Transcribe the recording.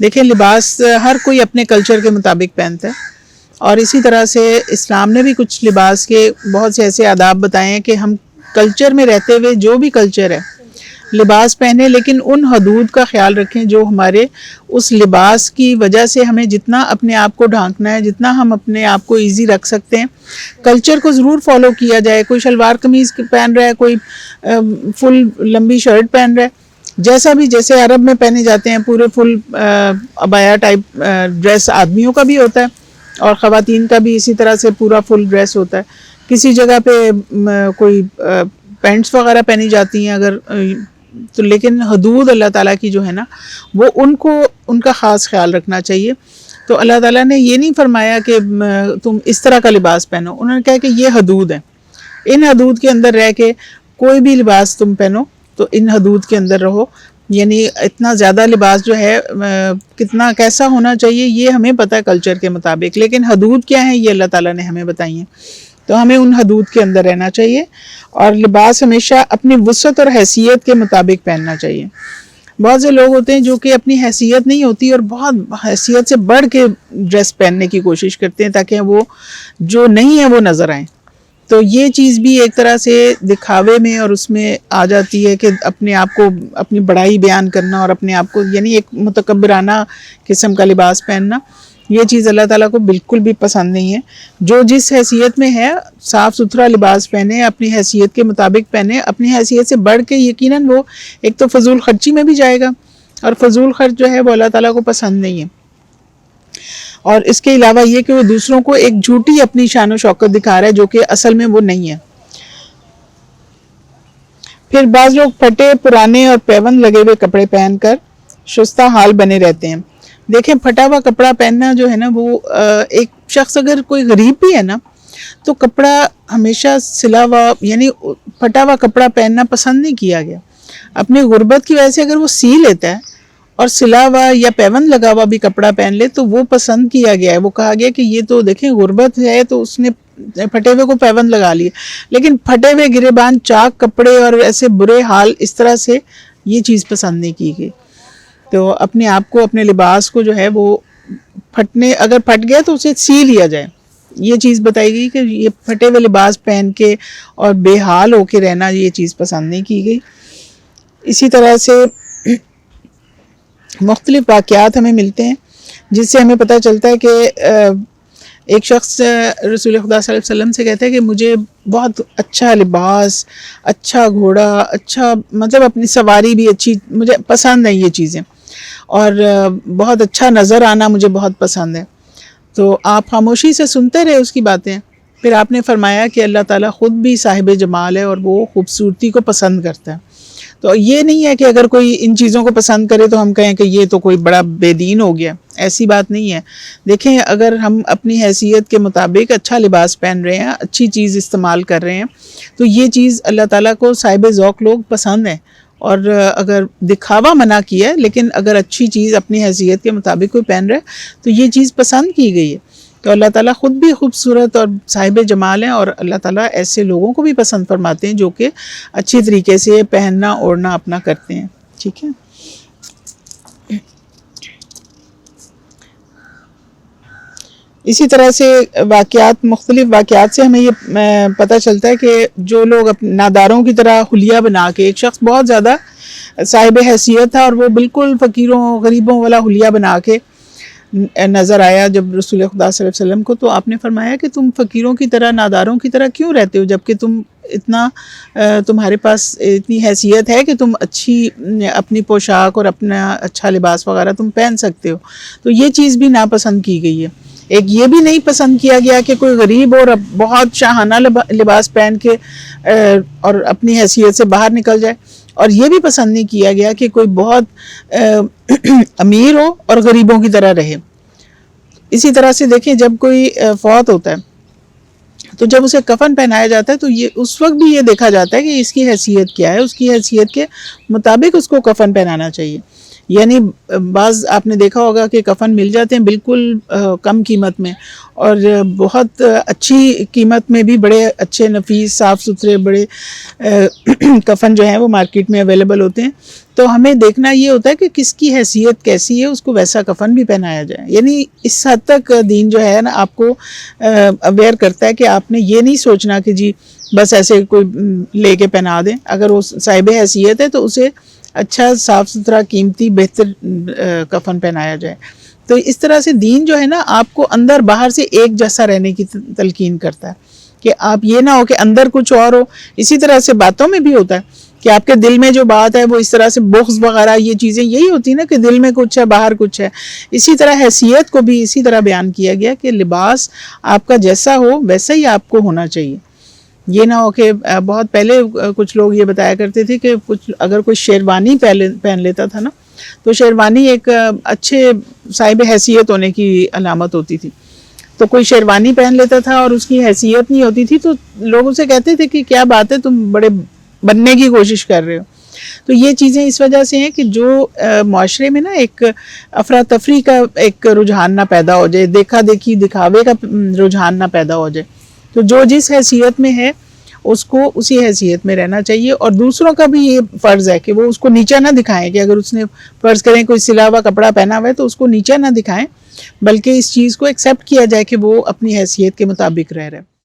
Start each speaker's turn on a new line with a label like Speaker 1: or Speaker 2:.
Speaker 1: دیکھیں لباس ہر کوئی اپنے کلچر کے مطابق پہنتا ہے، اور اسی طرح سے اسلام نے بھی کچھ لباس کے بہت سے ایسے آداب بتائے ہیں کہ ہم کلچر میں رہتے ہوئے جو بھی کلچر ہے لباس پہنے، لیکن ان حدود کا خیال رکھیں جو ہمارے اس لباس کی وجہ سے ہمیں جتنا اپنے آپ کو ڈھانکنا ہے، جتنا ہم اپنے آپ کو ایزی رکھ سکتے ہیں، کلچر کو ضرور فالو کیا جائے۔ کوئی شلوار قمیض پہن رہا ہے، کوئی فل لمبی شرٹ پہن رہا ہے، جیسا بھی، جیسے عرب میں پہنے جاتے ہیں پورے فل عبایا ٹائپ ڈریس آدمیوں کا بھی ہوتا ہے، اور خواتین کا بھی اسی طرح سے پورا فل ڈریس ہوتا ہے۔ کسی جگہ پہ کوئی پینٹس وغیرہ پہنی جاتی ہیں اگر تو، لیکن حدود اللہ تعالیٰ کی جو ہے نا وہ ان کا خاص خیال رکھنا چاہیے۔ تو اللہ تعالیٰ نے یہ نہیں فرمایا کہ تم اس طرح کا لباس پہنو، انہوں نے کہا کہ یہ حدود ہیں، ان حدود کے اندر رہ کے کوئی بھی لباس تم پہنو تو ان حدود کے اندر رہو۔ یعنی اتنا زیادہ لباس جو ہے کتنا کیسا ہونا چاہیے یہ ہمیں پتہ ہے کلچر کے مطابق، لیکن حدود کیا ہیں یہ اللہ تعالیٰ نے ہمیں بتائی ہیں، تو ہمیں ان حدود کے اندر رہنا چاہیے، اور لباس ہمیشہ اپنی وسعت اور حیثیت کے مطابق پہننا چاہیے۔ بہت سے لوگ ہوتے ہیں جو کہ اپنی حیثیت نہیں ہوتی اور بہت حیثیت سے بڑھ کے ڈریس پہننے کی کوشش کرتے ہیں تاکہ وہ جو نہیں ہے وہ نظر آئیں، تو یہ چیز بھی ایک طرح سے دکھاوے میں اور اس میں آ جاتی ہے کہ اپنے آپ کو اپنی بڑائی بیان کرنا اور اپنے آپ کو یعنی ایک متکبرانہ قسم کا لباس پہننا، یہ چیز اللہ تعالیٰ کو بالکل بھی پسند نہیں ہے۔ جو جس حیثیت میں ہے صاف ستھرا لباس پہنے، اپنی حیثیت کے مطابق پہنے، اپنی حیثیت سے بڑھ کے یقیناً وہ ایک تو فضول خرچی میں بھی جائے گا، اور فضول خرچ جو ہے وہ اللہ تعالیٰ کو پسند نہیں ہے، اور اس کے علاوہ یہ کہ وہ دوسروں کو ایک جھوٹی اپنی شان و شوکت دکھا رہا ہے جو کہ اصل میں وہ نہیں ہے۔ پھر بعض لوگ پھٹے پرانے اور پیوند لگے ہوئے کپڑے پہن کر شستہ حال بنے رہتے ہیں۔ دیکھیں پھٹا ہوا کپڑا پہننا جو ہے نا وہ ایک شخص اگر کوئی غریب بھی ہے نا تو کپڑا ہمیشہ سلا ہوا یعنی پھٹا ہوا کپڑا پہننا پسند نہیں کیا گیا۔ اپنی غربت کی وجہ سے اگر وہ سی لیتا ہے اور سلا ہوا یا پیوند لگا ہوا بھی کپڑا پہن لے تو وہ پسند کیا گیا ہے، وہ کہا گیا کہ یہ تو دیکھیں غربت ہے تو اس نے پھٹے ہوئے کو پیوند لگا لیے، لیکن پھٹے ہوئے گریبان چاک کپڑے اور ایسے برے حال اس طرح سے یہ چیز پسند نہیں کی گئی۔ تو اپنے آپ کو اپنے لباس کو جو ہے وہ اگر پھٹ گیا تو اسے سی لیا جائے، یہ چیز بتائی گئی کہ یہ پھٹے ہوئے لباس پہن کے اور بے حال ہو کے رہنا یہ چیز پسند نہیں کی گئی۔ اسی طرح سے مختلف واقعات ہمیں ملتے ہیں جس سے ہمیں پتہ چلتا ہے کہ ایک شخص رسول خدا صلی اللہ علیہ وسلم سے کہتا ہے کہ مجھے بہت اچھا لباس، اچھا گھوڑا، اچھا مطلب اپنی سواری بھی اچھی، مجھے پسند ہے یہ چیزیں، اور بہت اچھا نظر آنا مجھے بہت پسند ہے۔ تو آپ خاموشی سے سنتے رہے اس کی باتیں، پھر آپ نے فرمایا کہ اللہ تعالیٰ خود بھی صاحب جمال ہے اور وہ خوبصورتی کو پسند کرتا ہے۔ تو یہ نہیں ہے کہ اگر کوئی ان چیزوں کو پسند کرے تو ہم کہیں کہ یہ تو کوئی بڑا بے دین ہو گیا، ایسی بات نہیں ہے۔ دیکھیں اگر ہم اپنی حیثیت کے مطابق اچھا لباس پہن رہے ہیں، اچھی چیز استعمال کر رہے ہیں تو یہ چیز اللہ تعالیٰ کو صاحب ذوق لوگ پسند ہیں، اور اگر دکھاوا منع کیا ہے لیکن اگر اچھی چیز اپنی حیثیت کے مطابق کوئی پہن رہا ہے تو یہ چیز پسند کی گئی ہے۔ تو اللہ تعالیٰ خود بھی خوبصورت اور صاحب جمال ہیں، اور اللہ تعالیٰ ایسے لوگوں کو بھی پسند فرماتے ہیں جو کہ اچھی طریقے سے پہننا اوڑھنا اپنا کرتے ہیں، ٹھیک ہے۔ اسی طرح سے مختلف واقعات سے ہمیں یہ پتہ چلتا ہے کہ جو لوگ ناداروں کی طرح حلیہ بنا کے، ایک شخص بہت زیادہ صاحب حیثیت تھا اور وہ بالکل فقیروں غریبوں والا حلیہ بنا کے نظر آیا جب رسول خدا صلی اللہ علیہ وسلم کو، تو آپ نے فرمایا کہ تم فقیروں کی طرح ناداروں کی طرح کیوں رہتے ہو جبکہ تم تمہارے پاس اتنی حیثیت ہے کہ تم اچھی اپنی پوشاک اور اپنا اچھا لباس وغیرہ تم پہن سکتے ہو۔ تو یہ چیز بھی ناپسند کی گئی ہے۔ ایک یہ بھی نہیں پسند کیا گیا کہ کوئی غریب اور بہت شاہانہ لباس پہن کے اور اپنی حیثیت سے باہر نکل جائے، اور یہ بھی پسند نہیں کیا گیا کہ کوئی بہت امیر ہو اور غریبوں کی طرح رہے۔ اسی طرح سے دیکھیں جب کوئی فوت ہوتا ہے تو جب اسے کفن پہنایا جاتا ہے تو یہ اس وقت بھی یہ دیکھا جاتا ہے کہ اس کی حیثیت کیا ہے، اس کی حیثیت کے مطابق اس کو کفن پہنانا چاہیے۔ یعنی بعض آپ نے دیکھا ہوگا کہ کفن مل جاتے ہیں بالکل کم قیمت میں، اور بہت اچھی قیمت میں بھی بڑے اچھے نفیس صاف ستھرے بڑے کفن جو ہیں وہ مارکیٹ میں اویلیبل ہوتے ہیں۔ تو ہمیں دیکھنا یہ ہوتا ہے کہ کس کی حیثیت کیسی ہے اس کو ویسا کفن بھی پہنایا جائے. یعنی اس حد تک دین جو ہے نا آپ کو اویئر کرتا ہے کہ آپ نے یہ نہیں سوچنا کہ جی بس ایسے کوئی لے کے پہنا دیں. اگر وہ صاحب حیثیت ہے تو اسے اچھا صاف ستھرا قیمتی بہتر کفن پہنایا جائے. تو اس طرح سے دین جو ہے نا آپ کو اندر باہر سے ایک جیسا رہنے کی تلقین کرتا ہے کہ آپ یہ نہ ہو کہ اندر کچھ اور ہو. اسی طرح سے باتوں میں بھی ہوتا ہے کہ آپ کے دل میں جو بات ہے وہ اس طرح سے بغض وغیرہ یہ چیزیں یہی ہوتی ہیں نا کہ دل میں کچھ ہے باہر کچھ ہے. اسی طرح حیثیت کو بھی اسی طرح بیان کیا گیا کہ لباس آپ کا جیسا ہو ویسا ہی آپ کو ہونا چاہیے. یہ نہ ہو کہ بہت پہلے کچھ لوگ یہ بتایا کرتے تھے کہ اگر کوئی شیروانی پہن لیتا تھا نا تو شیروانی ایک اچھے صاحب حیثیت ہونے کی علامت ہوتی تھی. تو کوئی شیروانی پہن لیتا تھا اور اس کی حیثیت نہیں ہوتی تھی تو لوگ اسے کہتے تھے کہ کیا بات ہے تم بڑے بننے کی کوشش کر رہے ہو. تو یہ چیزیں اس وجہ سے ہیں کہ جو معاشرے میں نا ایک افراتفری کا ایک رجحان نہ پیدا ہو جائے, دیکھا دیکھی دکھاوے کا رجحان نہ پیدا ہو جائے. تو جو جس حیثیت میں ہے اس کو اسی حیثیت میں رہنا چاہیے. اور دوسروں کا بھی یہ فرض ہے کہ وہ اس کو نیچا نہ دکھائیں کہ اگر اس نے فرض کریں کوئی سلا ہوا کپڑا پہنا ہوا ہے تو اس کو نیچا نہ دکھائیں بلکہ اس چیز کو ایکسیپٹ کیا جائے کہ وہ اپنی حیثیت کے مطابق رہ رہے.